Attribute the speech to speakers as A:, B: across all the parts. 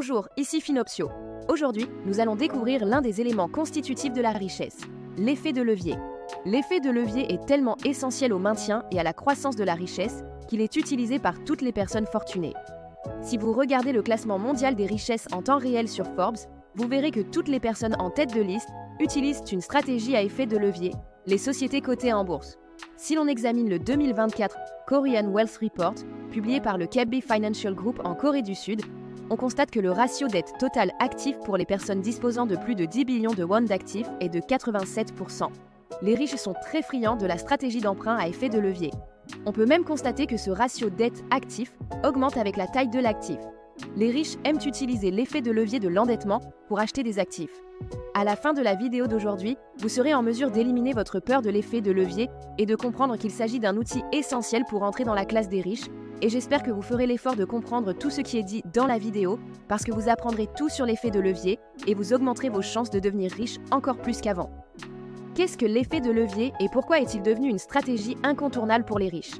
A: Bonjour, ici Finopsio. Aujourd'hui, nous allons découvrir l'un des éléments constitutifs de la richesse, l'effet de levier. L'effet de levier est tellement essentiel au maintien et à la croissance de la richesse qu'il est utilisé par toutes les personnes fortunées. Si vous regardez le classement mondial des richesses en temps réel sur Forbes, vous verrez que toutes les personnes en tête de liste utilisent une stratégie à effet de levier, les sociétés cotées en bourse. Si l'on examine le 2024 Korean Wealth Report, publié par le KB Financial Group en Corée du Sud, on constate que le ratio dette totale actif pour les personnes disposant de plus de 10 billions de won d'actifs est de 87%. Les riches sont très friands de la stratégie d'emprunt à effet de levier. On peut même constater que ce ratio dette-actif augmente avec la taille de l'actif. Les riches aiment utiliser l'effet de levier de l'endettement pour acheter des actifs. À la fin de la vidéo d'aujourd'hui, vous serez en mesure d'éliminer votre peur de l'effet de levier et de comprendre qu'il s'agit d'un outil essentiel pour entrer dans la classe des riches. Et j'espère que vous ferez l'effort de comprendre tout ce qui est dit dans la vidéo parce que vous apprendrez tout sur l'effet de levier et vous augmenterez vos chances de devenir riche encore plus qu'avant. Qu'est-ce que l'effet de levier et pourquoi est-il devenu une stratégie incontournable pour les riches?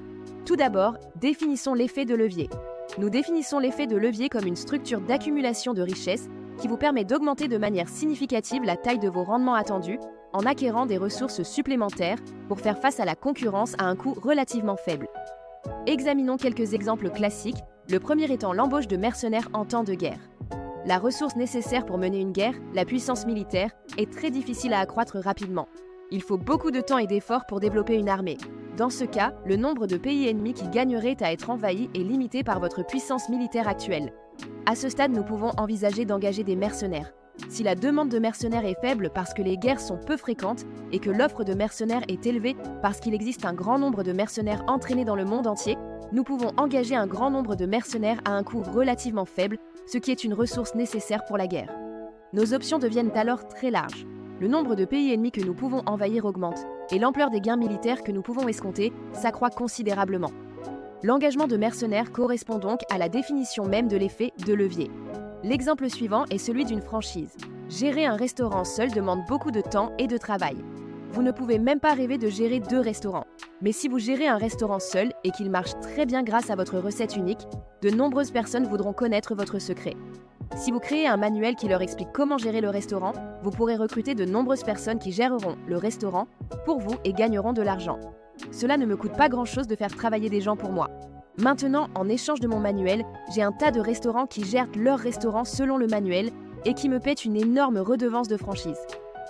A: Tout d'abord, définissons l'effet de levier. Nous définissons l'effet de levier comme une structure d'accumulation de richesse qui vous permet d'augmenter de manière significative la taille de vos rendements attendus en acquérant des ressources supplémentaires pour faire face à la concurrence à un coût relativement faible. Examinons quelques exemples classiques, le premier étant l'embauche de mercenaires en temps de guerre. La ressource nécessaire pour mener une guerre, la puissance militaire, est très difficile à accroître rapidement. Il faut beaucoup de temps et d'efforts pour développer une armée. Dans ce cas, le nombre de pays ennemis qui gagneraient à être envahis est limité par votre puissance militaire actuelle. À ce stade, nous pouvons envisager d'engager des mercenaires. Si la demande de mercenaires est faible parce que les guerres sont peu fréquentes et que l'offre de mercenaires est élevée parce qu'il existe un grand nombre de mercenaires entraînés dans le monde entier, nous pouvons engager un grand nombre de mercenaires à un coût relativement faible, ce qui est une ressource nécessaire pour la guerre. Nos options deviennent alors très larges. Le nombre de pays ennemis que nous pouvons envahir augmente, et l'ampleur des gains militaires que nous pouvons escompter s'accroît considérablement. L'engagement de mercenaires correspond donc à la définition même de l'effet de levier. L'exemple suivant est celui d'une franchise. Gérer un restaurant seul demande beaucoup de temps et de travail. Vous ne pouvez même pas rêver de gérer 2 restaurants. Mais si vous gérez un restaurant seul et qu'il marche très bien grâce à votre recette unique, de nombreuses personnes voudront connaître votre secret. Si vous créez un manuel qui leur explique comment gérer le restaurant, vous pourrez recruter de nombreuses personnes qui géreront le restaurant pour vous et gagneront de l'argent. Cela ne me coûte pas grand-chose de faire travailler des gens pour moi. Maintenant, en échange de mon manuel, j'ai un tas de restaurants qui gèrent leur restaurant selon le manuel et qui me paient une énorme redevance de franchise.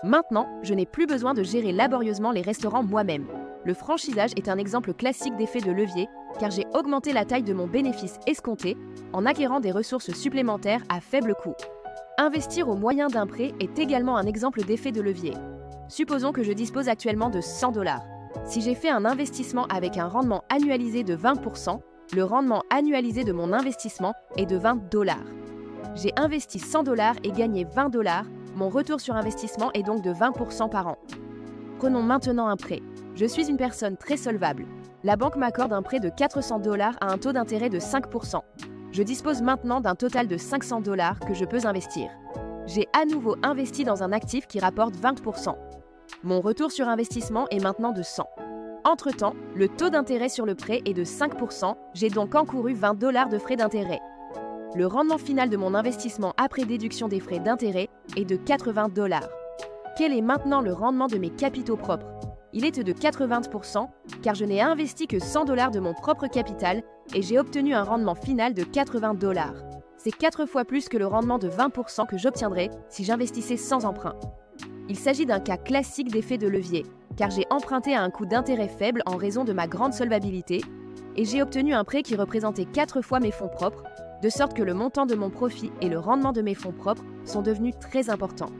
A: Maintenant, je n'ai plus besoin de gérer laborieusement les restaurants moi-même. Le franchisage est un exemple classique d'effet de levier car j'ai augmenté la taille de mon bénéfice escompté en acquérant des ressources supplémentaires à faible coût. Investir au moyen d'un prêt est également un exemple d'effet de levier. Supposons que je dispose actuellement de $100. Si j'ai fait un investissement avec un rendement annualisé de 20%, le rendement annualisé de mon investissement est de $20. J'ai investi $100 et gagné $20, mon retour sur investissement est donc de 20% par an. Prenons maintenant un prêt. Je suis une personne très solvable. La banque m'accorde un prêt de $400 à un taux d'intérêt de 5%. Je dispose maintenant d'un total de $500 que je peux investir. J'ai à nouveau investi dans un actif qui rapporte 20%. Mon retour sur investissement est maintenant de 100. Entre-temps, le taux d'intérêt sur le prêt est de 5%, j'ai donc encouru $20 de frais d'intérêt. Le rendement final de mon investissement après déduction des frais d'intérêt est de $80. Quel est maintenant le rendement de mes capitaux propres? Il est de 80% car je n'ai investi que $100 de mon propre capital et j'ai obtenu un rendement final de $80. C'est 4 fois plus que le rendement de 20% que j'obtiendrais si j'investissais sans emprunt. Il s'agit d'un cas classique d'effet de levier car j'ai emprunté à un coût d'intérêt faible en raison de ma grande solvabilité et j'ai obtenu un prêt qui représentait 4 fois mes fonds propres, de sorte que le montant de mon profit et le rendement de mes fonds propres sont devenus très importants.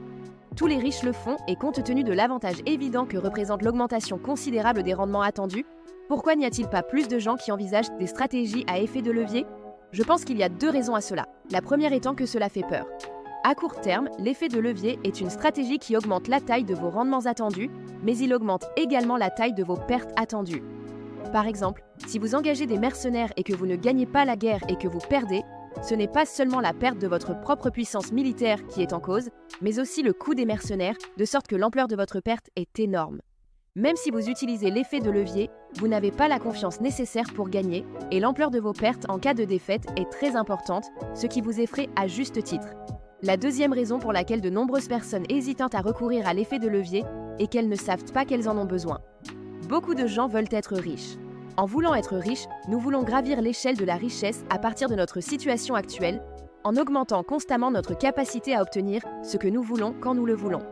A: Tous les riches le font et compte tenu de l'avantage évident que représente l'augmentation considérable des rendements attendus, pourquoi n'y a-t-il pas plus de gens qui envisagent des stratégies à effet de levier? Je pense qu'il y a 2 raisons à cela. La première étant que cela fait peur. À court terme, l'effet de levier est une stratégie qui augmente la taille de vos rendements attendus, mais il augmente également la taille de vos pertes attendues. Par exemple, si vous engagez des mercenaires et que vous ne gagnez pas la guerre et que vous perdez, ce n'est pas seulement la perte de votre propre puissance militaire qui est en cause, mais aussi le coût des mercenaires, de sorte que l'ampleur de votre perte est énorme. Même si vous utilisez l'effet de levier, vous n'avez pas la confiance nécessaire pour gagner et l'ampleur de vos pertes en cas de défaite est très importante, ce qui vous effraie à juste titre. La deuxième raison pour laquelle de nombreuses personnes hésitent à recourir à l'effet de levier est qu'elles ne savent pas qu'elles en ont besoin. Beaucoup de gens veulent être riches. En voulant être riches, nous voulons gravir l'échelle de la richesse à partir de notre situation actuelle, en augmentant constamment notre capacité à obtenir ce que nous voulons quand nous le voulons.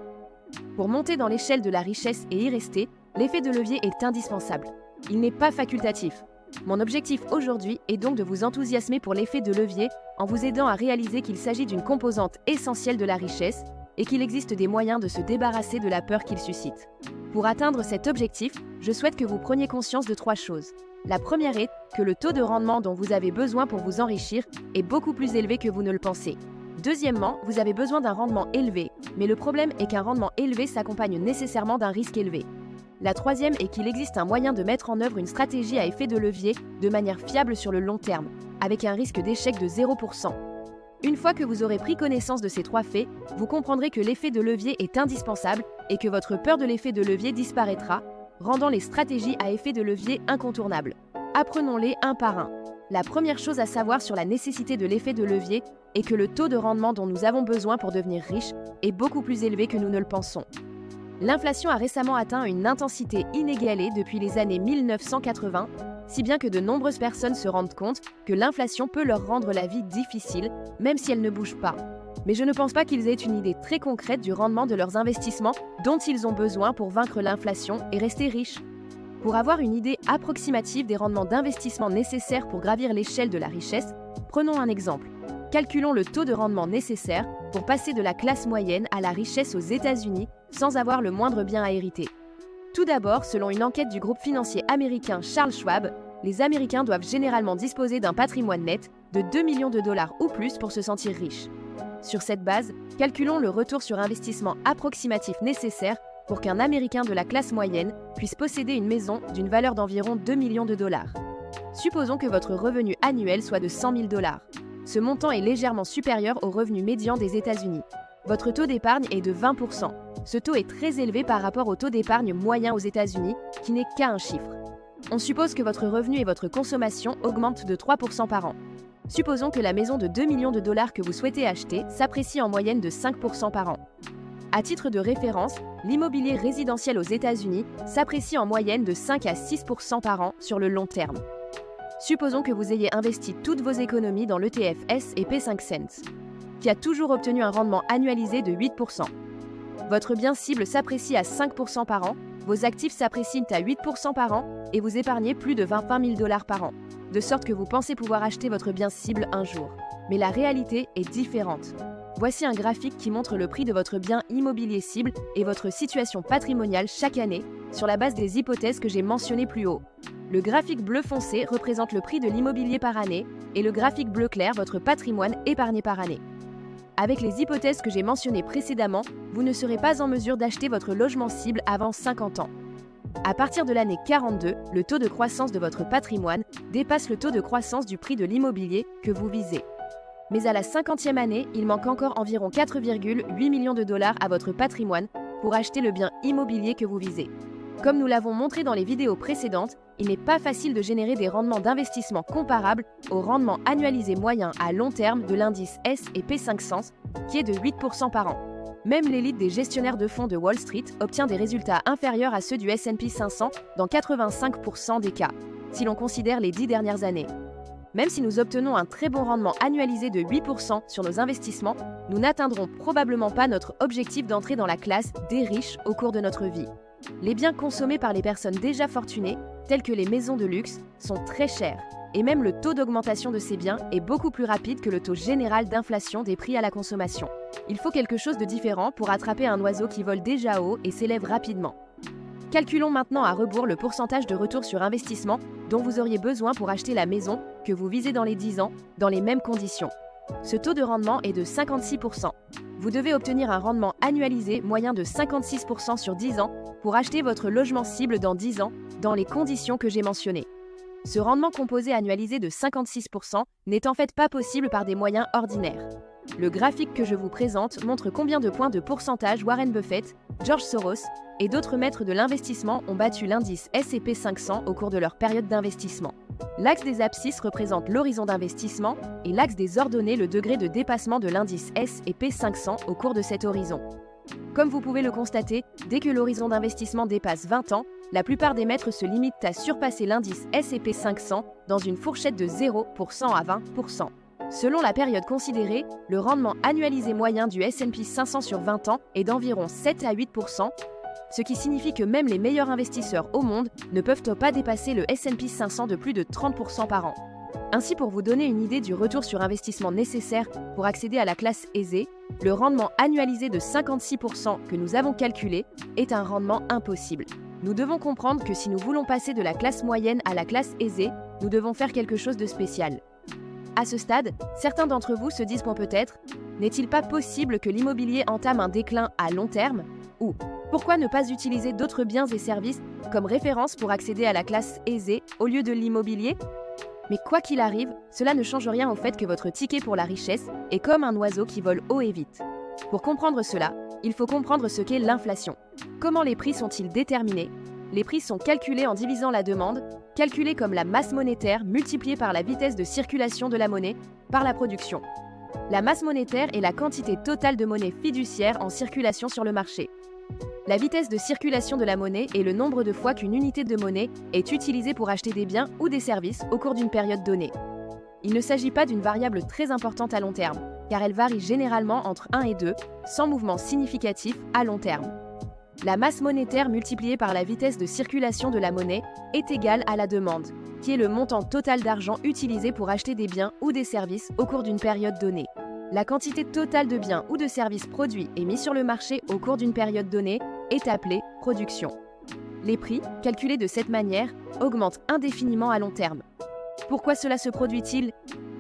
A: Pour monter dans l'échelle de la richesse et y rester, l'effet de levier est indispensable. Il n'est pas facultatif. Mon objectif aujourd'hui est donc de vous enthousiasmer pour l'effet de levier en vous aidant à réaliser qu'il s'agit d'une composante essentielle de la richesse et qu'il existe des moyens de se débarrasser de la peur qu'il suscite. Pour atteindre cet objectif, je souhaite que vous preniez conscience de 3 choses. La première est que le taux de rendement dont vous avez besoin pour vous enrichir est beaucoup plus élevé que vous ne le pensez. Deuxièmement, vous avez besoin d'un rendement élevé, mais le problème est qu'un rendement élevé s'accompagne nécessairement d'un risque élevé. La troisième est qu'il existe un moyen de mettre en œuvre une stratégie à effet de levier de manière fiable sur le long terme, avec un risque d'échec de 0%. Une fois que vous aurez pris connaissance de ces 3 faits, vous comprendrez que l'effet de levier est indispensable et que votre peur de l'effet de levier disparaîtra, rendant les stratégies à effet de levier incontournables. Apprenons-les un par un. La première chose à savoir sur la nécessité de l'effet de levier est que le taux de rendement dont nous avons besoin pour devenir riches est beaucoup plus élevé que nous ne le pensons. L'inflation a récemment atteint une intensité inégalée depuis les années 1980, si bien que de nombreuses personnes se rendent compte que l'inflation peut leur rendre la vie difficile, même si elle ne bouge pas. Mais je ne pense pas qu'ils aient une idée très concrète du rendement de leurs investissements dont ils ont besoin pour vaincre l'inflation et rester riches. Pour avoir une idée approximative des rendements d'investissement nécessaires pour gravir l'échelle de la richesse, prenons un exemple. Calculons le taux de rendement nécessaire pour passer de la classe moyenne à la richesse aux États-Unis sans avoir le moindre bien à hériter. Tout d'abord, selon une enquête du groupe financier américain Charles Schwab, les Américains doivent généralement disposer d'un patrimoine net de 2 millions de dollars ou plus pour se sentir riches. Sur cette base, calculons le retour sur investissement approximatif nécessaire pour qu'un Américain de la classe moyenne puisse posséder une maison d'une valeur d'environ 2 millions de dollars. Supposons que votre revenu annuel soit de 100 000 dollars. Ce montant est légèrement supérieur au revenu médian des États-Unis. Votre taux d'épargne est de 20%. Ce taux est très élevé par rapport au taux d'épargne moyen aux États-Unis, qui n'est qu'à un chiffre. On suppose que votre revenu et votre consommation augmentent de 3% par an. Supposons que la maison de 2 millions de dollars que vous souhaitez acheter s'apprécie en moyenne de 5% par an. À titre de référence, l'immobilier résidentiel aux États-Unis s'apprécie en moyenne de 5 à 6% par an sur le long terme. Supposons que vous ayez investi toutes vos économies dans l'ETF S&P 500, qui a toujours obtenu un rendement annualisé de 8%. Votre bien cible s'apprécie à 5% par an, vos actifs s'apprécient à 8% par an et vous épargnez plus de 20 000 dollars par an, de sorte que vous pensez pouvoir acheter votre bien cible un jour. Mais la réalité est différente. Voici un graphique qui montre le prix de votre bien immobilier cible et votre situation patrimoniale chaque année sur la base des hypothèses que j'ai mentionnées plus haut. Le graphique bleu foncé représente le prix de l'immobilier par année et le graphique bleu clair votre patrimoine épargné par année. Avec les hypothèses que j'ai mentionnées précédemment, vous ne serez pas en mesure d'acheter votre logement cible avant 50 ans. À partir de l'année 42, le taux de croissance de votre patrimoine dépasse le taux de croissance du prix de l'immobilier que vous visez. Mais à la 50e année, il manque encore environ 4,8 millions de dollars à votre patrimoine pour acheter le bien immobilier que vous visez. Comme nous l'avons montré dans les vidéos précédentes, il n'est pas facile de générer des rendements d'investissement comparables au rendement annualisé moyen à long terme de l'indice S&P 500, qui est de 8% par an. Même l'élite des gestionnaires de fonds de Wall Street obtient des résultats inférieurs à ceux du S&P 500 dans 85% des cas, si l'on considère les 10 dernières années. Même si nous obtenons un très bon rendement annualisé de 8% sur nos investissements, nous n'atteindrons probablement pas notre objectif d'entrer dans la classe des riches au cours de notre vie. Les biens consommés par les personnes déjà fortunées, tels que les maisons de luxe, sont très chers, et même le taux d'augmentation de ces biens est beaucoup plus rapide que le taux général d'inflation des prix à la consommation. Il faut quelque chose de différent pour attraper un oiseau qui vole déjà haut et s'élève rapidement. Calculons maintenant à rebours le pourcentage de retour sur investissement dont vous auriez besoin pour acheter la maison que vous visez dans les 10 ans, dans les mêmes conditions. Ce taux de rendement est de 56%. Vous devez obtenir un rendement annualisé moyen de 56% sur 10 ans pour acheter votre logement cible dans 10 ans, dans les conditions que j'ai mentionnées. Ce rendement composé annualisé de 56% n'est en fait pas possible par des moyens ordinaires. Le graphique que je vous présente montre combien de points de pourcentage Warren Buffett, George Soros, et d'autres maîtres de l'investissement ont battu l'indice S&P 500 au cours de leur période d'investissement. L'axe des abscisses représente l'horizon d'investissement et l'axe des ordonnées le degré de dépassement de l'indice S&P 500 au cours de cet horizon. Comme vous pouvez le constater, dès que l'horizon d'investissement dépasse 20 ans, la plupart des maîtres se limitent à surpasser l'indice S&P 500 dans une fourchette de 0% à 20%. Selon la période considérée, le rendement annualisé moyen du S&P 500 sur 20 ans est d'environ 7 à 8%, ce qui signifie que même les meilleurs investisseurs au monde ne peuvent pas dépasser le S&P 500 de plus de 30% par an. Ainsi, pour vous donner une idée du retour sur investissement nécessaire pour accéder à la classe aisée, le rendement annualisé de 56% que nous avons calculé est un rendement impossible. Nous devons comprendre que si nous voulons passer de la classe moyenne à la classe aisée, nous devons faire quelque chose de spécial. À ce stade, certains d'entre vous se disent peut-être « N'est-il pas possible que l'immobilier entame un déclin à long terme ?» ou « Pourquoi ne pas utiliser d'autres biens et services comme référence pour accéder à la classe aisée au lieu de l'immobilier ?» Mais quoi qu'il arrive, cela ne change rien au fait que votre ticket pour la richesse est comme un oiseau qui vole haut et vite. Pour comprendre cela, il faut comprendre ce qu'est l'inflation. Comment les prix sont-ils déterminés ? Les prix sont calculés en divisant la demande, calculée comme la masse monétaire multipliée par la vitesse de circulation de la monnaie, par la production. La masse monétaire est la quantité totale de monnaie fiduciaire en circulation sur le marché. La vitesse de circulation de la monnaie est le nombre de fois qu'une unité de monnaie est utilisée pour acheter des biens ou des services au cours d'une période donnée. Il ne s'agit pas d'une variable très importante à long terme, car elle varie généralement entre 1 et 2, sans mouvement significatif à long terme. La masse monétaire multipliée par la vitesse de circulation de la monnaie est égale à la demande, qui est le montant total d'argent utilisé pour acheter des biens ou des services au cours d'une période donnée. La quantité totale de biens ou de services produits et mis sur le marché au cours d'une période donnée est appelée production. Les prix, calculés de cette manière, augmentent indéfiniment à long terme. Pourquoi cela se produit-il ?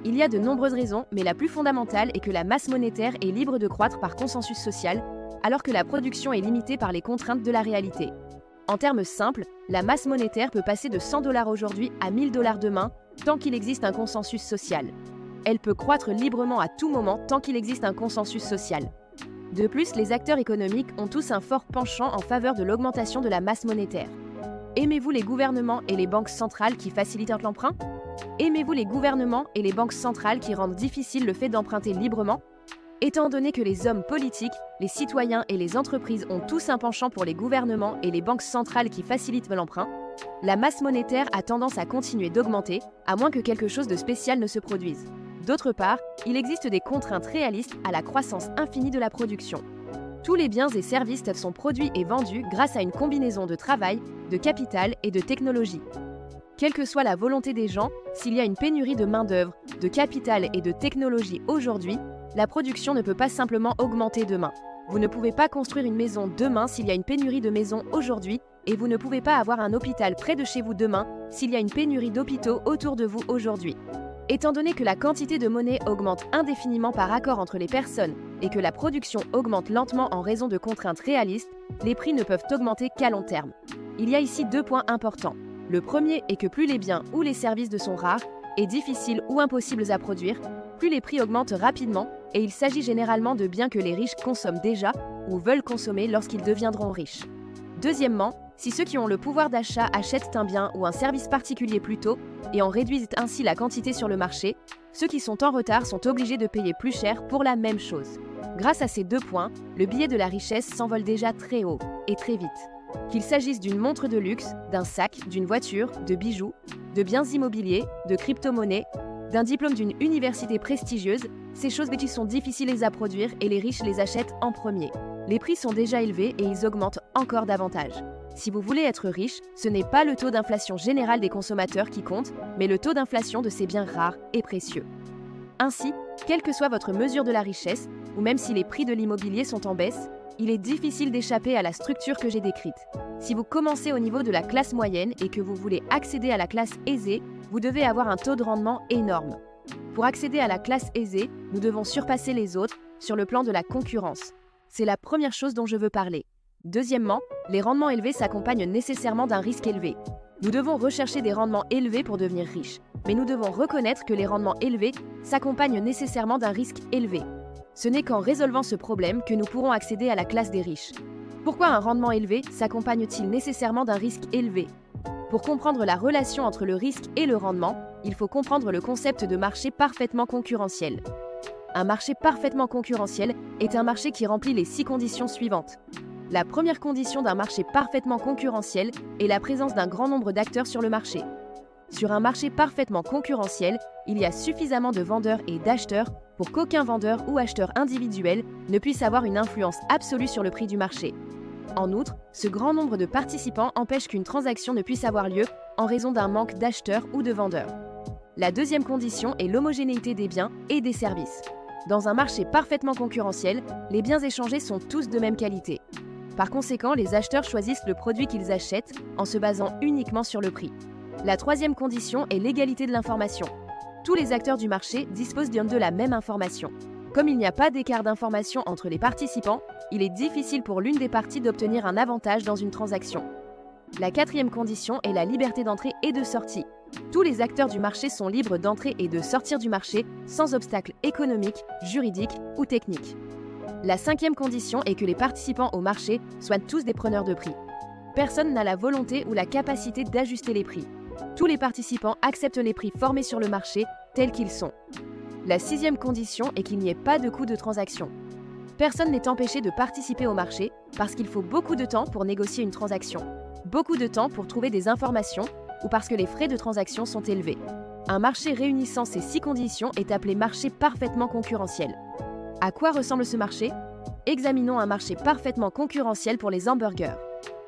A: Il y a de nombreuses raisons, mais la plus fondamentale est que la masse monétaire est libre de croître par consensus social, alors que la production est limitée par les contraintes de la réalité. En termes simples, la masse monétaire peut passer de 100 $ aujourd'hui à 1000 $ demain, tant qu'il existe un consensus social. Elle peut croître librement à tout moment tant qu'il existe un consensus social. De plus, les acteurs économiques ont tous un fort penchant en faveur de l'augmentation de la masse monétaire. Aimez-vous les gouvernements et les banques centrales qui facilitent l'emprunt ? Aimez-vous les gouvernements et les banques centrales qui rendent difficile le fait d'emprunter librement ? Étant donné que les hommes politiques, les citoyens et les entreprises ont tous un penchant pour les gouvernements et les banques centrales qui facilitent l'emprunt, la masse monétaire a tendance à continuer d'augmenter, à moins que quelque chose de spécial ne se produise. D'autre part, il existe des contraintes réalistes à la croissance infinie de la production. Tous les biens et services sont produits et vendus grâce à une combinaison de travail, de capital et de technologie. Quelle que soit la volonté des gens, s'il y a une pénurie de main-d'œuvre, de capital et de technologie aujourd'hui, la production ne peut pas simplement augmenter demain. Vous ne pouvez pas construire une maison demain s'il y a une pénurie de maisons aujourd'hui, et vous ne pouvez pas avoir un hôpital près de chez vous demain s'il y a une pénurie d'hôpitaux autour de vous aujourd'hui. Étant donné que la quantité de monnaie augmente indéfiniment par accord entre les personnes et que la production augmente lentement en raison de contraintes réalistes, les prix ne peuvent augmenter qu'à long terme. Il y a ici 2 points importants. Le premier est que plus les biens ou les services sont rares et difficiles ou impossibles à produire, plus les prix augmentent rapidement et il s'agit généralement de biens que les riches consomment déjà ou veulent consommer lorsqu'ils deviendront riches. Deuxièmement, si ceux qui ont le pouvoir d'achat achètent un bien ou un service particulier plus tôt et en réduisent ainsi la quantité sur le marché, ceux qui sont en retard sont obligés de payer plus cher pour la même chose. Grâce à ces 2 points, le billet de la richesse s'envole déjà très haut et très vite. Qu'il s'agisse d'une montre de luxe, d'un sac, d'une voiture, de bijoux, de biens immobiliers, de crypto-monnaies, d'un diplôme d'une université prestigieuse, ces choses qui sont difficiles à produire et les riches les achètent en premier. Les prix sont déjà élevés et ils augmentent encore davantage. Si vous voulez être riche, ce n'est pas le taux d'inflation général des consommateurs qui compte, mais le taux d'inflation de ces biens rares et précieux. Ainsi, quelle que soit votre mesure de la richesse, ou même si les prix de l'immobilier sont en baisse, il est difficile d'échapper à la structure que j'ai décrite. Si vous commencez au niveau de la classe moyenne et que vous voulez accéder à la classe aisée, vous devez avoir un taux de rendement énorme. Pour accéder à la classe aisée, nous devons surpasser les autres sur le plan de la concurrence. C'est la première chose dont je veux parler. Deuxièmement, les rendements élevés s'accompagnent nécessairement d'un risque élevé. Nous devons rechercher des rendements élevés pour devenir riches, mais nous devons reconnaître que les rendements élevés s'accompagnent nécessairement d'un risque élevé. Ce n'est qu'en résolvant ce problème que nous pourrons accéder à la classe des riches. Pourquoi un rendement élevé s'accompagne-t-il nécessairement d'un risque élevé? Pour comprendre la relation entre le risque et le rendement, il faut comprendre le concept de marché parfaitement concurrentiel. Un marché parfaitement concurrentiel est un marché qui remplit les 6 conditions suivantes. La première condition d'un marché parfaitement concurrentiel est la présence d'un grand nombre d'acteurs sur le marché. Sur un marché parfaitement concurrentiel, il y a suffisamment de vendeurs et d'acheteurs pour qu'aucun vendeur ou acheteur individuel ne puisse avoir une influence absolue sur le prix du marché. En outre, ce grand nombre de participants empêche qu'une transaction ne puisse avoir lieu en raison d'un manque d'acheteurs ou de vendeurs. La deuxième condition est l'homogénéité des biens et des services. Dans un marché parfaitement concurrentiel, les biens échangés sont tous de même qualité. Par conséquent, les acheteurs choisissent le produit qu'ils achètent en se basant uniquement sur le prix. La troisième condition est l'égalité de l'information. Tous les acteurs du marché disposent de la même information. Comme il n'y a pas d'écart d'information entre les participants, il est difficile pour l'une des parties d'obtenir un avantage dans une transaction. La quatrième condition est la liberté d'entrée et de sortie. Tous les acteurs du marché sont libres d'entrer et de sortir du marché sans obstacle économique, juridique ou technique. La cinquième condition est que les participants au marché soient tous des preneurs de prix. Personne n'a la volonté ou la capacité d'ajuster les prix. Tous les participants acceptent les prix formés sur le marché tels qu'ils sont. La sixième condition est qu'il n'y ait pas de coût de transaction. Personne n'est empêché de participer au marché parce qu'il faut beaucoup de temps pour négocier une transaction, beaucoup de temps pour trouver des informations ou parce que les frais de transaction sont élevés. Un marché réunissant ces 6 conditions est appelé marché parfaitement concurrentiel. À quoi ressemble ce marché? Examinons un marché parfaitement concurrentiel pour les hamburgers.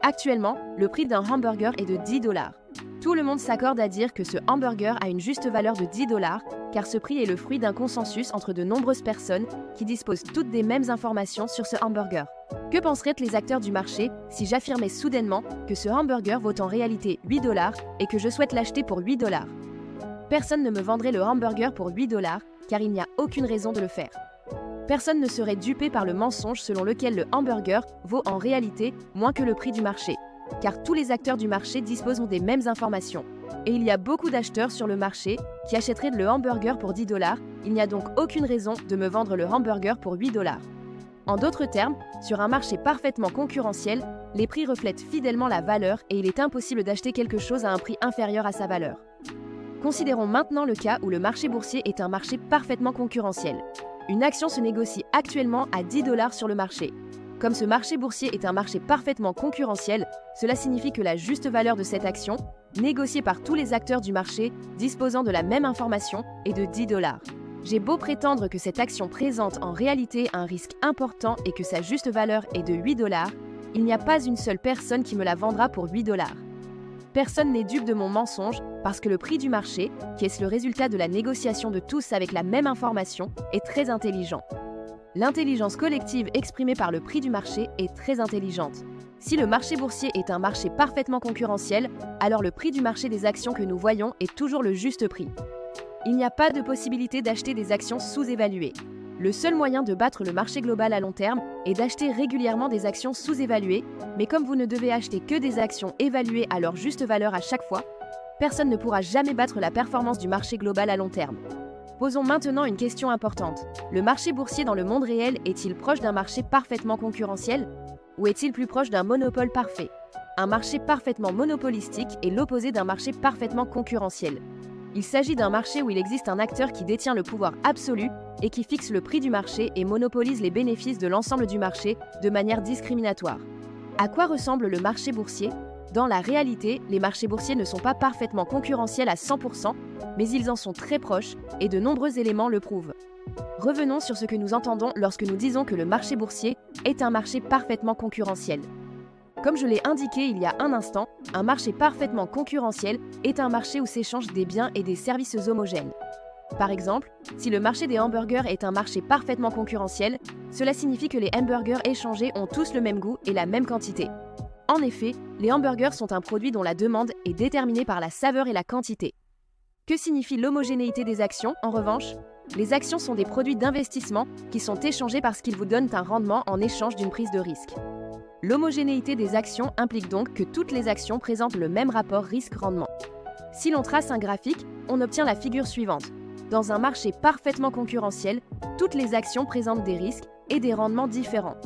A: Actuellement, le prix d'un hamburger est de 10 $. Tout le monde s'accorde à dire que ce hamburger a une juste valeur de 10 $, car ce prix est le fruit d'un consensus entre de nombreuses personnes qui disposent toutes des mêmes informations sur ce hamburger. Que penseraient les acteurs du marché si j'affirmais soudainement que ce hamburger vaut en réalité 8 $ et que je souhaite l'acheter pour 8 $? Personne ne me vendrait le hamburger pour 8 $, car il n'y a aucune raison de le faire. Personne ne serait dupé par le mensonge selon lequel le hamburger vaut en réalité moins que le prix du marché, car tous les acteurs du marché disposent des mêmes informations. Et il y a beaucoup d'acheteurs sur le marché qui achèteraient le hamburger pour 10 $, il n'y a donc aucune raison de me vendre le hamburger pour 8 $. En d'autres termes, sur un marché parfaitement concurrentiel, les prix reflètent fidèlement la valeur et il est impossible d'acheter quelque chose à un prix inférieur à sa valeur. Considérons maintenant le cas où le marché boursier est un marché parfaitement concurrentiel. Une action se négocie actuellement à 10 $ sur le marché. Comme ce marché boursier est un marché parfaitement concurrentiel, cela signifie que la juste valeur de cette action, négociée par tous les acteurs du marché disposant de la même information, est de 10 $. J'ai beau prétendre que cette action présente en réalité un risque important et que sa juste valeur est de 8 $, il n'y a pas une seule personne qui me la vendra pour 8 $. Personne n'est dupe de mon mensonge parce que le prix du marché, qui est le résultat de la négociation de tous avec la même information, est très intelligent. L'intelligence collective exprimée par le prix du marché est très intelligente. Si le marché boursier est un marché parfaitement concurrentiel, alors le prix du marché des actions que nous voyons est toujours le juste prix. Il n'y a pas de possibilité d'acheter des actions sous-évaluées. Le seul moyen de battre le marché global à long terme est d'acheter régulièrement des actions sous-évaluées, mais comme vous ne devez acheter que des actions évaluées à leur juste valeur à chaque fois, personne ne pourra jamais battre la performance du marché global à long terme. Posons maintenant une question importante. Le marché boursier dans le monde réel est-il proche d'un marché parfaitement concurrentiel? Ou est-il plus proche d'un monopole parfait? Un marché parfaitement monopolistique est l'opposé d'un marché parfaitement concurrentiel. Il s'agit d'un marché où il existe un acteur qui détient le pouvoir absolu et qui fixe le prix du marché et monopolise les bénéfices de l'ensemble du marché de manière discriminatoire. À quoi ressemble le marché boursier? Dans la réalité, les marchés boursiers ne sont pas parfaitement concurrentiels à 100%, mais ils en sont très proches et de nombreux éléments le prouvent. Revenons sur ce que nous entendons lorsque nous disons que le marché boursier est un marché parfaitement concurrentiel. Comme je l'ai indiqué il y a un instant, un marché parfaitement concurrentiel est un marché où s'échangent des biens et des services homogènes. Par exemple, si le marché des hamburgers est un marché parfaitement concurrentiel, cela signifie que les hamburgers échangés ont tous le même goût et la même quantité. En effet, les hamburgers sont un produit dont la demande est déterminée par la saveur et la quantité. Que signifie l'homogénéité des actions, en revanche? Les actions sont des produits d'investissement qui sont échangés parce qu'ils vous donnent un rendement en échange d'une prise de risque. L'homogénéité des actions implique donc que toutes les actions présentent le même rapport risque-rendement. Si l'on trace un graphique, on obtient la figure suivante. Dans un marché parfaitement concurrentiel, toutes les actions présentent des risques et des rendements différents.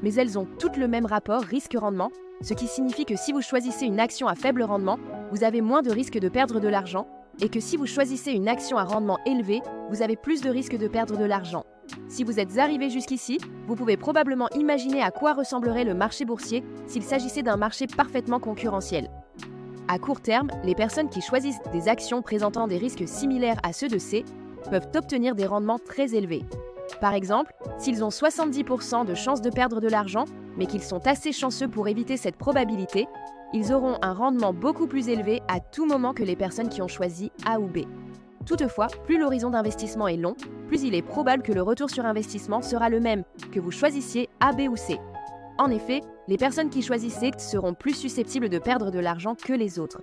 A: mais elles ont toutes le même rapport risque-rendement, ce qui signifie que si vous choisissez une action à faible rendement, vous avez moins de risque de perdre de l'argent, et que si vous choisissez une action à rendement élevé, vous avez plus de risque de perdre de l'argent. Si vous êtes arrivé jusqu'ici, vous pouvez probablement imaginer à quoi ressemblerait le marché boursier s'il s'agissait d'un marché parfaitement concurrentiel. À court terme, les personnes qui choisissent des actions présentant des risques similaires à ceux de C peuvent obtenir des rendements très élevés. Par exemple, s'ils ont 70% de chances de perdre de l'argent, mais qu'ils sont assez chanceux pour éviter cette probabilité, ils auront un rendement beaucoup plus élevé à tout moment que les personnes qui ont choisi A ou B. Toutefois, plus l'horizon d'investissement est long, plus il est probable que le retour sur investissement sera le même, que vous choisissiez A, B ou C. En effet, les personnes qui choisissent C seront plus susceptibles de perdre de l'argent que les autres.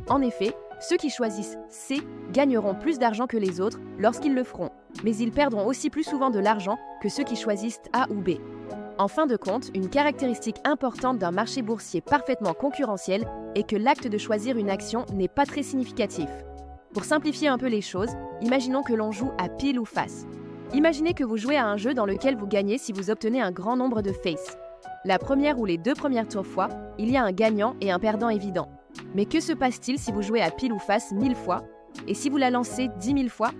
A: En effet, ceux qui choisissent C gagneront plus d'argent que les autres lorsqu'ils le feront, mais ils perdront aussi plus souvent de l'argent que ceux qui choisissent A ou B. En fin de compte, une caractéristique importante d'un marché boursier parfaitement concurrentiel est que l'acte de choisir une action n'est pas très significatif. Pour simplifier un peu les choses, imaginons que l'on joue à pile ou face. Imaginez que vous jouez à un jeu dans lequel vous gagnez si vous obtenez un grand nombre de faces. La première ou les deux premières fois, il y a un gagnant et un perdant évident. Mais que se passe-t-il si vous jouez à pile ou face 1000 fois, et si vous la lancez 10 000 fois?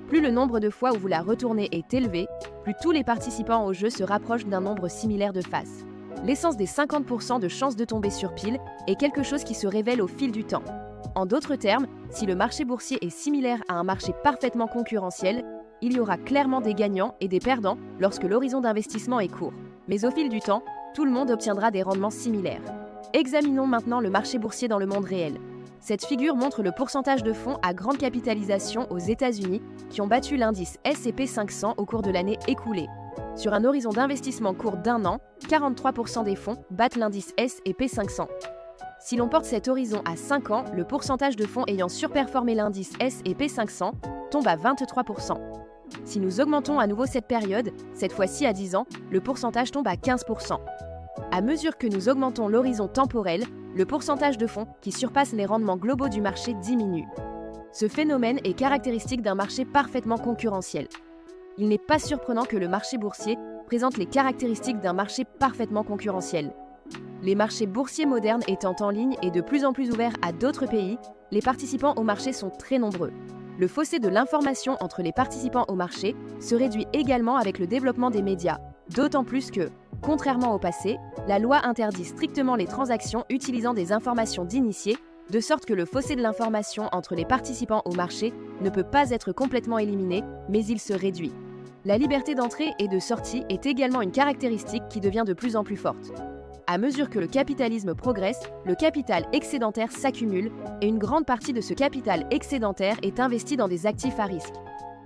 A: Plus le nombre de fois où vous la retournez est élevé, plus tous les participants au jeu se rapprochent d'un nombre similaire de faces. L'essence des 50% de chances de tomber sur pile est quelque chose qui se révèle au fil du temps. En d'autres termes, si le marché boursier est similaire à un marché parfaitement concurrentiel, il y aura clairement des gagnants et des perdants lorsque l'horizon d'investissement est court. Mais au fil du temps, tout le monde obtiendra des rendements similaires. Examinons maintenant le marché boursier dans le monde réel. Cette figure montre le pourcentage de fonds à grande capitalisation aux États-Unis qui ont battu l'indice S&P 500 au cours de l'année écoulée. Sur un horizon d'investissement court d'un an, 43% des fonds battent l'indice S&P 500. Si l'on porte cet horizon à 5 ans, le pourcentage de fonds ayant surperformé l'indice S&P 500 tombe à 23%. Si nous augmentons à nouveau cette période, cette fois-ci à 10 ans, le pourcentage tombe à 15%. À mesure que nous augmentons l'horizon temporel, le pourcentage de fonds qui surpasse les rendements globaux du marché diminue. Ce phénomène est caractéristique d'un marché parfaitement concurrentiel. Il n'est pas surprenant que le marché boursier présente les caractéristiques d'un marché parfaitement concurrentiel. Les marchés boursiers modernes étant en ligne et de plus en plus ouverts à d'autres pays, les participants au marché sont très nombreux. Le fossé de l'information entre les participants au marché se réduit également avec le développement des médias, d'autant plus que, contrairement au passé, la loi interdit strictement les transactions utilisant des informations d'initiés, de sorte que le fossé de l'information entre les participants au marché ne peut pas être complètement éliminé, mais il se réduit. La liberté d'entrée et de sortie est également une caractéristique qui devient de plus en plus forte. À mesure que le capitalisme progresse, le capital excédentaire s'accumule et une grande partie de ce capital excédentaire est investi dans des actifs à risque.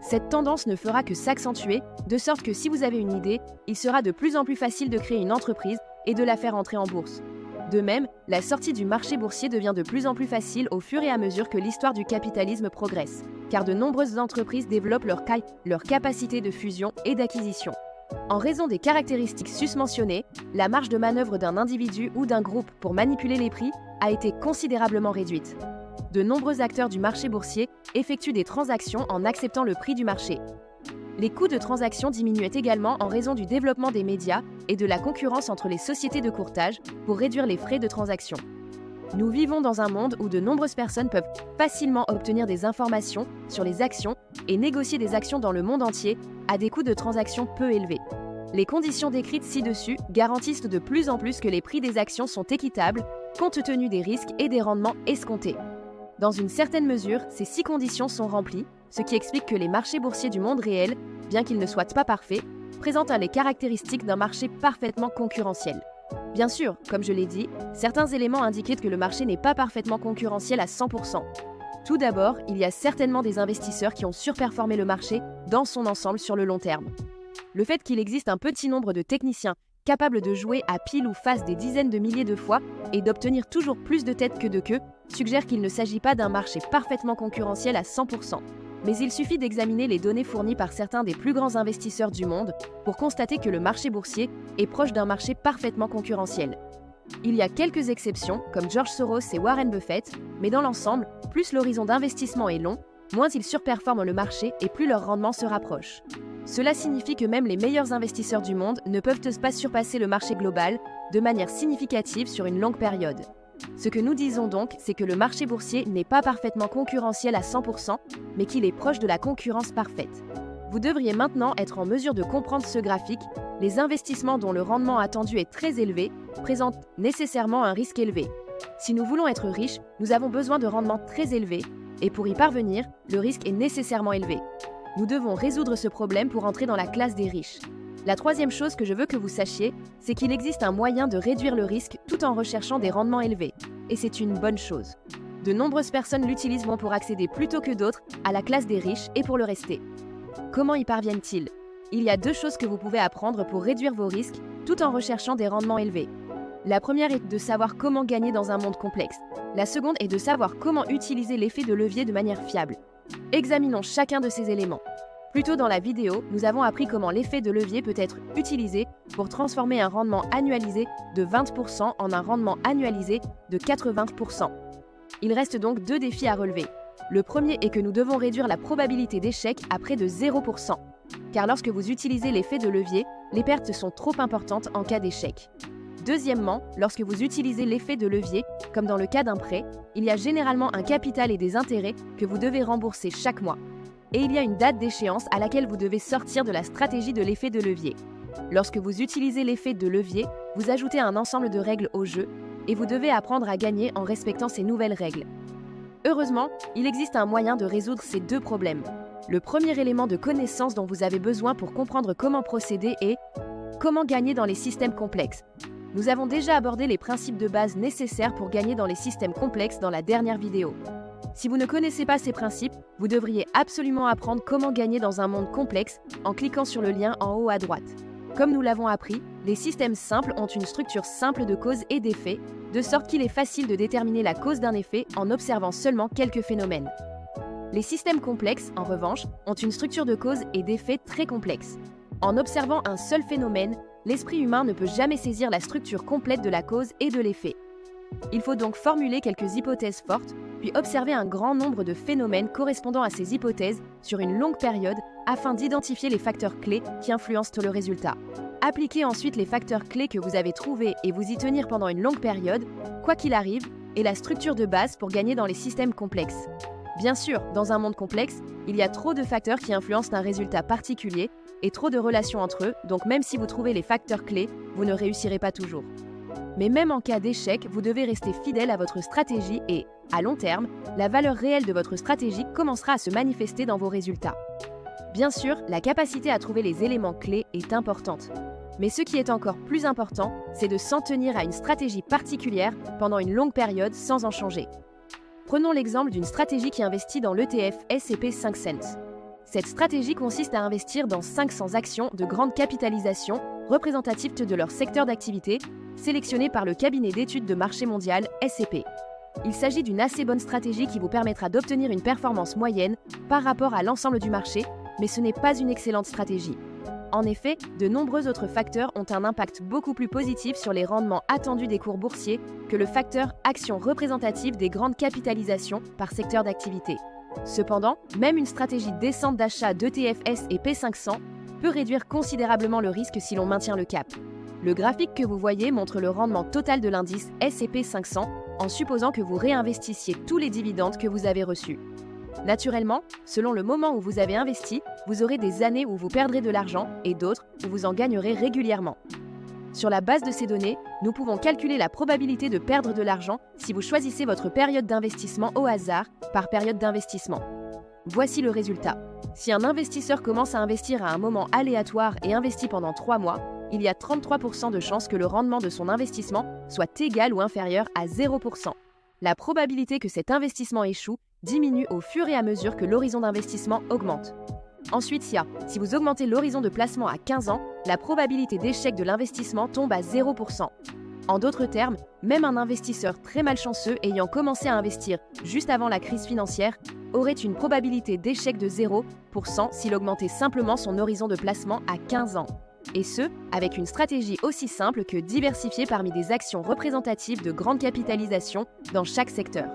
A: Cette tendance ne fera que s'accentuer, de sorte que si vous avez une idée, il sera de plus en plus facile de créer une entreprise et de la faire entrer en bourse. De même, la sortie du marché boursier devient de plus en plus facile au fur et à mesure que l'histoire du capitalisme progresse, car de nombreuses entreprises développent leur capacité de fusion et d'acquisition. En raison des caractéristiques susmentionnées, la marge de manœuvre d'un individu ou d'un groupe pour manipuler les prix a été considérablement réduite. De nombreux acteurs du marché boursier effectuent des transactions en acceptant le prix du marché. Les coûts de transaction diminuent également en raison du développement des médias et de la concurrence entre les sociétés de courtage pour réduire les frais de transaction. Nous vivons dans un monde où de nombreuses personnes peuvent facilement obtenir des informations sur les actions et négocier des actions dans le monde entier à des coûts de transaction peu élevés. Les conditions décrites ci-dessus garantissent de plus en plus que les prix des actions sont équitables, compte tenu des risques et des rendements escomptés. Dans une certaine mesure, ces 6 conditions sont remplies, ce qui explique que les marchés boursiers du monde réel, bien qu'ils ne soient pas parfaits, présentent les caractéristiques d'un marché parfaitement concurrentiel. Bien sûr, comme je l'ai dit, certains éléments indiquent que le marché n'est pas parfaitement concurrentiel à 100%. Tout d'abord, il y a certainement des investisseurs qui ont surperformé le marché dans son ensemble sur le long terme. Le fait qu'il existe un petit nombre de techniciens capables de jouer à pile ou face des dizaines de milliers de fois et d'obtenir toujours plus de têtes que de queues suggère qu'il ne s'agit pas d'un marché parfaitement concurrentiel à 100%. Mais il suffit d'examiner les données fournies par certains des plus grands investisseurs du monde pour constater que le marché boursier est proche d'un marché parfaitement concurrentiel. Il y a quelques exceptions, comme George Soros et Warren Buffett, mais dans l'ensemble, plus l'horizon d'investissement est long, moins ils surperforment le marché et plus leur rendement se rapproche. Cela signifie que même les meilleurs investisseurs du monde ne peuvent pas surpasser le marché global de manière significative sur une longue période. Ce que nous disons donc, c'est que le marché boursier n'est pas parfaitement concurrentiel à 100%, mais qu'il est proche de la concurrence parfaite. Vous devriez maintenant être en mesure de comprendre ce graphique. Les investissements dont le rendement attendu est très élevé présentent nécessairement un risque élevé. Si nous voulons être riches, nous avons besoin de rendements très élevés, et pour y parvenir, le risque est nécessairement élevé. Nous devons résoudre ce problème pour entrer dans la classe des riches. La troisième chose que je veux que vous sachiez, c'est qu'il existe un moyen de réduire le risque tout en recherchant des rendements élevés. Et c'est une bonne chose. De nombreuses personnes l'utilisent pour accéder plutôt que d'autres à la classe des riches et pour le rester. Comment y parviennent-ils? Il y a 2 choses que vous pouvez apprendre pour réduire vos risques tout en recherchant des rendements élevés. La première est de savoir comment gagner dans un monde complexe. La seconde est de savoir comment utiliser l'effet de levier de manière fiable. Examinons chacun de ces éléments. Plus tôt dans la vidéo, nous avons appris comment l'effet de levier peut être utilisé pour transformer un rendement annualisé de 20% en un rendement annualisé de 80%. Il reste donc 2 défis à relever. Le premier est que nous devons réduire la probabilité d'échec à près de 0%. Car lorsque vous utilisez l'effet de levier, les pertes sont trop importantes en cas d'échec. Deuxièmement, lorsque vous utilisez l'effet de levier, comme dans le cas d'un prêt, il y a généralement un capital et des intérêts que vous devez rembourser chaque mois. Et il y a une date d'échéance à laquelle vous devez sortir de la stratégie de l'effet de levier. Lorsque vous utilisez l'effet de levier, vous ajoutez un ensemble de règles au jeu et vous devez apprendre à gagner en respectant ces nouvelles règles. Heureusement, il existe un moyen de résoudre ces 2 problèmes. Le premier élément de connaissance dont vous avez besoin pour comprendre comment procéder est comment gagner dans les systèmes complexes. Nous avons déjà abordé les principes de base nécessaires pour gagner dans les systèmes complexes dans la dernière vidéo. Si vous ne connaissez pas ces principes, vous devriez absolument apprendre comment gagner dans un monde complexe en cliquant sur le lien en haut à droite. Comme nous l'avons appris, les systèmes simples ont une structure simple de cause et d'effet, de sorte qu'il est facile de déterminer la cause d'un effet en observant seulement quelques phénomènes. Les systèmes complexes, en revanche, ont une structure de cause et d'effet très complexe. En observant un seul phénomène, l'esprit humain ne peut jamais saisir la structure complète de la cause et de l'effet. Il faut donc formuler quelques hypothèses fortes, puis observer un grand nombre de phénomènes correspondant à ces hypothèses sur une longue période afin d'identifier les facteurs clés qui influencent le résultat. Appliquez ensuite les facteurs clés que vous avez trouvés et vous y tenir pendant une longue période, quoi qu'il arrive, est la structure de base pour gagner dans les systèmes complexes. Bien sûr, dans un monde complexe, il y a trop de facteurs qui influencent un résultat particulier et trop de relations entre eux, donc même si vous trouvez les facteurs clés, vous ne réussirez pas toujours. Mais même en cas d'échec, vous devez rester fidèle à votre stratégie et, à long terme, la valeur réelle de votre stratégie commencera à se manifester dans vos résultats. Bien sûr, la capacité à trouver les éléments clés est importante. Mais ce qui est encore plus important, c'est de s'en tenir à une stratégie particulière pendant une longue période sans en changer. Prenons l'exemple d'une stratégie qui investit dans l'ETF S&P 500. Cette stratégie consiste à investir dans 500 actions de grande capitalisation représentatives de leur secteur d'activité, sélectionnées par le cabinet d'études de marché mondial S&P. Il s'agit d'une assez bonne stratégie qui vous permettra d'obtenir une performance moyenne par rapport à l'ensemble du marché, mais ce n'est pas une excellente stratégie. En effet, de nombreux autres facteurs ont un impact beaucoup plus positif sur les rendements attendus des cours boursiers que le facteur action représentative des grandes capitalisations par secteur d'activité. Cependant, même une stratégie décente d'achat d'ETF S&P 500 peut réduire considérablement le risque si l'on maintient le cap. Le graphique que vous voyez montre le rendement total de l'indice S&P 500 en supposant que vous réinvestissiez tous les dividendes que vous avez reçus. Naturellement, selon le moment où vous avez investi, vous aurez des années où vous perdrez de l'argent et d'autres où vous en gagnerez régulièrement. Sur la base de ces données, nous pouvons calculer la probabilité de perdre de l'argent si vous choisissez votre période d'investissement au hasard par période d'investissement. Voici le résultat. Si un investisseur commence à investir à un moment aléatoire et investit pendant 3 mois, il y a 33% de chances que le rendement de son investissement soit égal ou inférieur à 0%. La probabilité que cet investissement échoue diminue au fur et à mesure que l'horizon d'investissement augmente. Ensuite, si vous augmentez l'horizon de placement à 15 ans, la probabilité d'échec de l'investissement tombe à 0%. En d'autres termes, même un investisseur très malchanceux ayant commencé à investir juste avant la crise financière aurait une probabilité d'échec de 0% s'il augmentait simplement son horizon de placement à 15 ans. Et ce, avec une stratégie aussi simple que diversifier parmi des actions représentatives de grande capitalisation dans chaque secteur.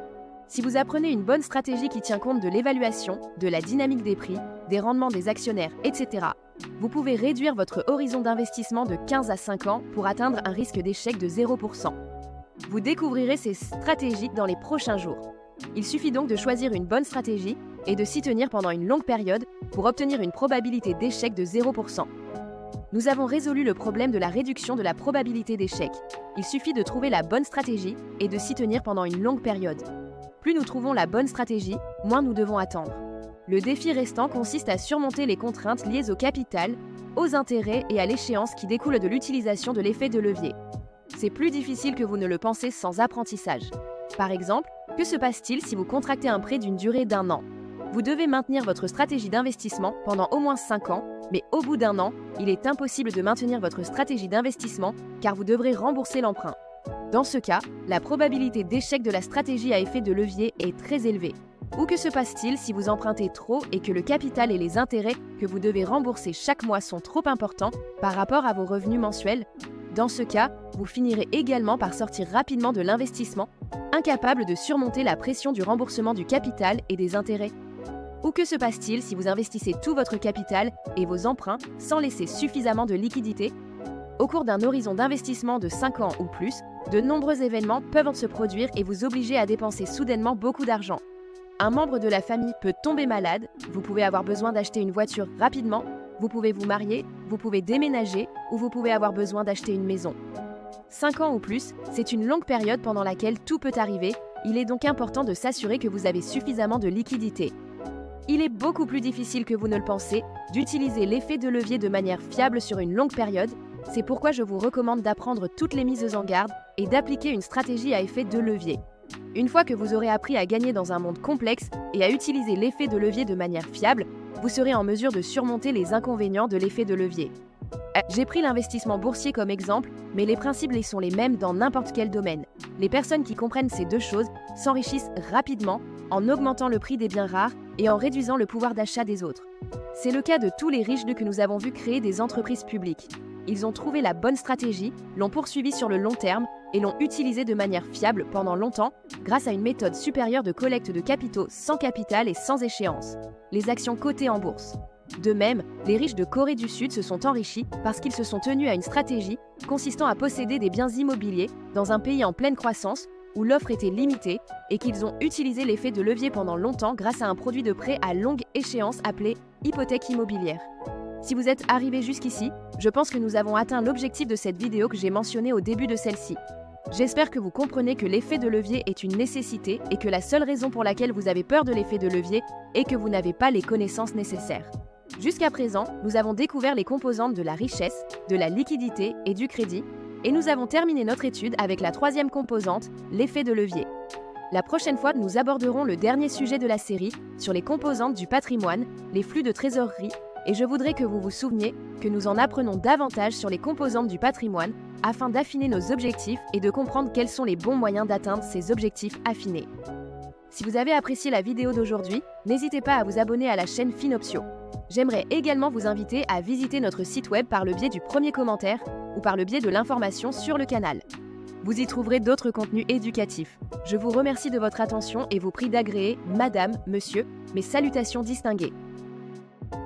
A: Si vous apprenez une bonne stratégie qui tient compte de l'évaluation, de la dynamique des prix, des rendements des actionnaires, etc., vous pouvez réduire votre horizon d'investissement de 15 à 5 ans pour atteindre un risque d'échec de 0%. Vous découvrirez ces stratégies dans les prochains jours. Il suffit donc de choisir une bonne stratégie et de s'y tenir pendant une longue période pour obtenir une probabilité d'échec de 0%. Nous avons résolu le problème de la réduction de la probabilité d'échec. Il suffit de trouver la bonne stratégie et de s'y tenir pendant une longue période. Plus nous trouvons la bonne stratégie, moins nous devons attendre. Le défi restant consiste à surmonter les contraintes liées au capital, aux intérêts et à l'échéance qui découlent de l'utilisation de l'effet de levier. C'est plus difficile que vous ne le pensez sans apprentissage. Par exemple, que se passe-t-il si vous contractez un prêt d'une durée d'1 an ? Vous devez maintenir votre stratégie d'investissement pendant au moins 5 ans, mais au bout d'1 an, il est impossible de maintenir votre stratégie d'investissement car vous devrez rembourser l'emprunt. Dans ce cas, la probabilité d'échec de la stratégie à effet de levier est très élevée. Ou que se passe-t-il si vous empruntez trop et que le capital et les intérêts que vous devez rembourser chaque mois sont trop importants par rapport à vos revenus mensuels ? Dans ce cas, vous finirez également par sortir rapidement de l'investissement, incapable de surmonter la pression du remboursement du capital et des intérêts. Ou que se passe-t-il si vous investissez tout votre capital et vos emprunts sans laisser suffisamment de liquidité ? Au cours d'un horizon d'investissement de 5 ans ou plus, de nombreux événements peuvent se produire et vous obliger à dépenser soudainement beaucoup d'argent. Un membre de la famille peut tomber malade, vous pouvez avoir besoin d'acheter une voiture rapidement, vous pouvez vous marier, vous pouvez déménager ou vous pouvez avoir besoin d'acheter une maison. 5 ans ou plus, c'est une longue période pendant laquelle tout peut arriver, il est donc important de s'assurer que vous avez suffisamment de liquidité. Il est beaucoup plus difficile que vous ne le pensez d'utiliser l'effet de levier de manière fiable sur une longue période, c'est pourquoi je vous recommande d'apprendre toutes les mises en garde et d'appliquer une stratégie à effet de levier. Une fois que vous aurez appris à gagner dans un monde complexe et à utiliser l'effet de levier de manière fiable, vous serez en mesure de surmonter les inconvénients de l'effet de levier. J'ai pris l'investissement boursier comme exemple, mais les principes sont les mêmes dans n'importe quel domaine. Les personnes qui comprennent ces deux choses s'enrichissent rapidement en augmentant le prix des biens rares et en réduisant le pouvoir d'achat des autres. C'est le cas de tous les riches que nous avons vus créer des entreprises publiques. Ils ont trouvé la bonne stratégie, l'ont poursuivie sur le long terme et l'ont utilisée de manière fiable pendant longtemps grâce à une méthode supérieure de collecte de capitaux sans capital et sans échéance, les actions cotées en bourse. De même, les riches de Corée du Sud se sont enrichis parce qu'ils se sont tenus à une stratégie consistant à posséder des biens immobiliers dans un pays en pleine croissance où l'offre était limitée et qu'ils ont utilisé l'effet de levier pendant longtemps grâce à un produit de prêt à longue échéance appelé hypothèque immobilière. Si vous êtes arrivé jusqu'ici, je pense que nous avons atteint l'objectif de cette vidéo que j'ai mentionné au début de celle-ci. J'espère que vous comprenez que l'effet de levier est une nécessité et que la seule raison pour laquelle vous avez peur de l'effet de levier est que vous n'avez pas les connaissances nécessaires. Jusqu'à présent, nous avons découvert les composantes de la richesse, de la liquidité et du crédit, et nous avons terminé notre étude avec la troisième composante, l'effet de levier. La prochaine fois, nous aborderons le dernier sujet de la série sur les composantes du patrimoine, les flux de trésorerie, et je voudrais que vous vous souveniez que nous en apprenons davantage sur les composantes du patrimoine afin d'affiner nos objectifs et de comprendre quels sont les bons moyens d'atteindre ces objectifs affinés. Si vous avez apprécié la vidéo d'aujourd'hui, n'hésitez pas à vous abonner à la chaîne Finoptio. J'aimerais également vous inviter à visiter notre site web par le biais du premier commentaire ou par le biais de l'information sur le canal. Vous y trouverez d'autres contenus éducatifs. Je vous remercie de votre attention et vous prie d'agréer Madame, Monsieur, mes salutations distinguées.